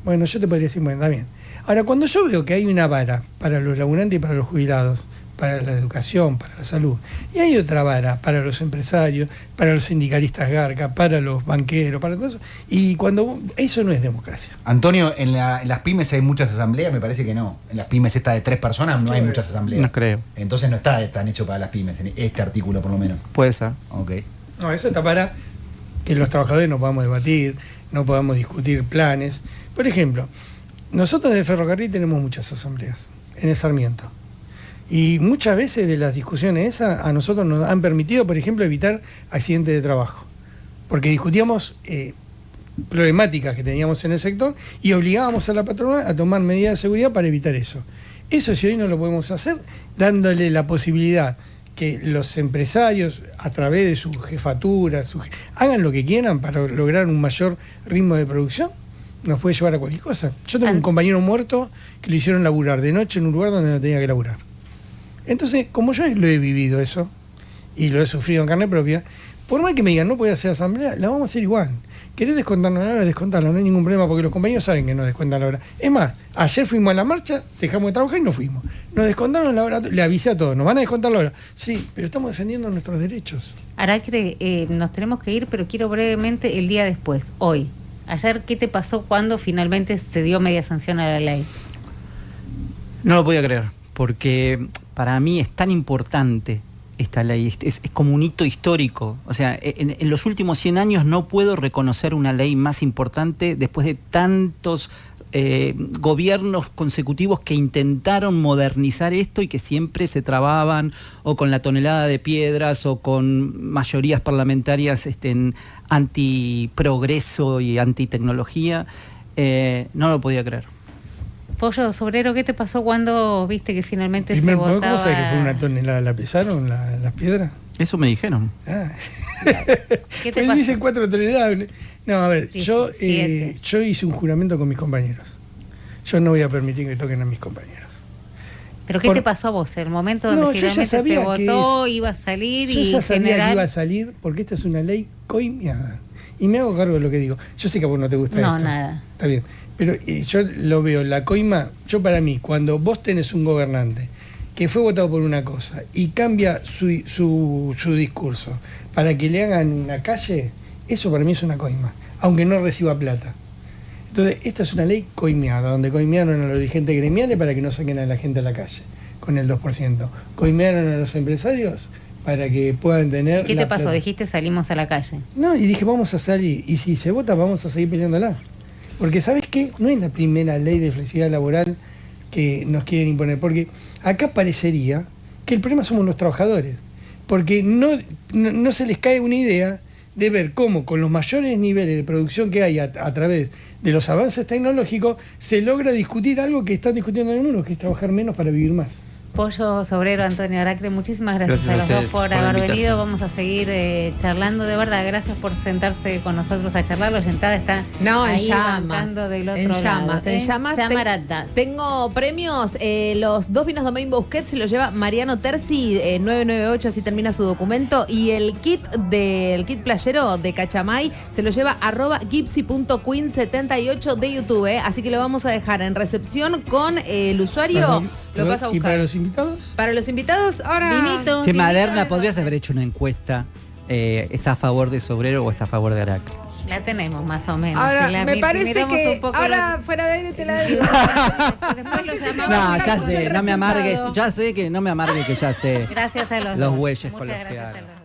bueno, yo te podría decir, bueno, está bien. Ahora, cuando yo veo que hay una vara para los laburantes y para los jubilados, para la educación, para la salud, y hay otra vara para los empresarios, para los sindicalistas garca, para los banqueros, para todo eso, y cuando eso no es democracia. Antonio, en las pymes hay muchas asambleas, me parece que no. En las pymes esta de 3 personas no hay muchas asambleas. No creo. Entonces no está tan hecho para las pymes, en este artículo por lo menos. Puede ser. Ok. No, eso está para que los trabajadores no podamos debatir, no podamos discutir planes. Por ejemplo, nosotros en el ferrocarril tenemos muchas asambleas, en el Sarmiento. Y muchas veces de las discusiones esas a nosotros nos han permitido, por ejemplo, evitar accidentes de trabajo. Porque discutíamos problemáticas que teníamos en el sector y obligábamos a la patronal a tomar medidas de seguridad para evitar eso. Eso si hoy no lo podemos hacer, dándole la posibilidad que los empresarios, a través de su jefatura, hagan lo que quieran para lograr un mayor ritmo de producción, nos puede llevar a cualquier cosa. Yo tengo un compañero muerto que lo hicieron laburar de noche en un lugar donde no tenía que laburar. Entonces, como yo lo he vivido eso, y lo he sufrido en carne propia, por más que me digan no puede hacer asamblea, la vamos a hacer igual. ¿Querés descontarnos la hora? Descontarla, no hay ningún problema, porque los compañeros saben que nos descuentan la hora. Es más, ayer fuimos a la marcha, dejamos de trabajar y no fuimos. Nos descontaron la hora, le avisé a todos, nos van a descontar la hora. Sí, pero estamos defendiendo nuestros derechos. Aracre, nos tenemos que ir, pero quiero brevemente el día después, hoy. Ayer, ¿qué te pasó cuando finalmente se dio media sanción a la ley? No lo podía creer, porque para mí es tan importante esta ley, es como un hito histórico. O sea, en los últimos 100 años no puedo reconocer una ley más importante después de tantos gobiernos consecutivos que intentaron modernizar esto y que siempre se trababan o con la tonelada de piedras o con mayorías parlamentarias antiprogreso y antitecnología. No lo podía creer. Pollo Sobrero, ¿qué te pasó cuando viste que finalmente se votaba? ¿Cómo sabes que fue una tonelada? ¿La pesaron las piedras? Eso me dijeron. Ah. ¿Qué te Me pasó? dicen 4 toneladas. No, a ver, 17. yo hice un juramento con mis compañeros. Yo no voy a permitir que toquen a mis compañeros. ¿Pero qué te pasó a vos? El momento donde No, yo ya finalmente sabía se que votó, iba a salir Yo y ya en sabía general... que iba a salir porque esta es una ley coimeada. Y me hago cargo de lo que digo. Yo sé que a vos no te gusta No, esto. nada. Está bien. Pero yo lo veo, la coima, yo para mí, cuando vos tenés un gobernante que fue votado por una cosa y cambia su discurso para que le hagan una calle, eso para mí es una coima, aunque no reciba plata. Entonces, esta es una ley coimeada, donde coimearon a los dirigentes gremiales para que no saquen a la gente a la calle con el 2%. Coimearon a los empresarios para que puedan tener... ¿Qué te pasó? plata. Dijiste salimos a la calle. No, y dije, vamos a salir. Y si se vota, vamos a seguir peleándola. Porque, ¿sabes qué? No es la primera ley de flexibilidad laboral que nos quieren imponer. Porque acá parecería que el problema somos los trabajadores. Porque no se les cae una idea de ver cómo con los mayores niveles de producción que hay a través de los avances tecnológicos se logra discutir algo que están discutiendo en el mundo, que es trabajar menos para vivir más. Pollo Sobrero, Antonio Aracre, muchísimas gracias a los dos por la haber invitación. venido. Vamos a seguir charlando, de verdad. Gracias por sentarse con nosotros a charlar. La oyentada está ahí bancando del otro lado. En llamas. Llamaratas. Tengo premios. Los 2 vinos Domain Busquets se los lleva Mariano Terzi, 998, así termina su documento. Y el kit playero de Cachamay se lo lleva @gipsy.queen78 de YouTube. Así que lo vamos a dejar en recepción con el usuario. Lo vas a ¿Y para buscar. los invitados? Para los invitados, ahora. Vinito. Che, Maderna, podrías haber hecho una encuesta. ¿Está a favor de Sobrero o está a favor de Aracre? La tenemos más o menos. Ahora, Si la me parece miramos que un poco ahora fuera de aire te la digo. Después lo sé si llamamos. me No, Vamos a ya escuchar sé, el no me amargues, resultado. ya sé que no me amargue que ya sé Gracias a los los dos. bueyes con Muchas los que gracias a hago. los dos.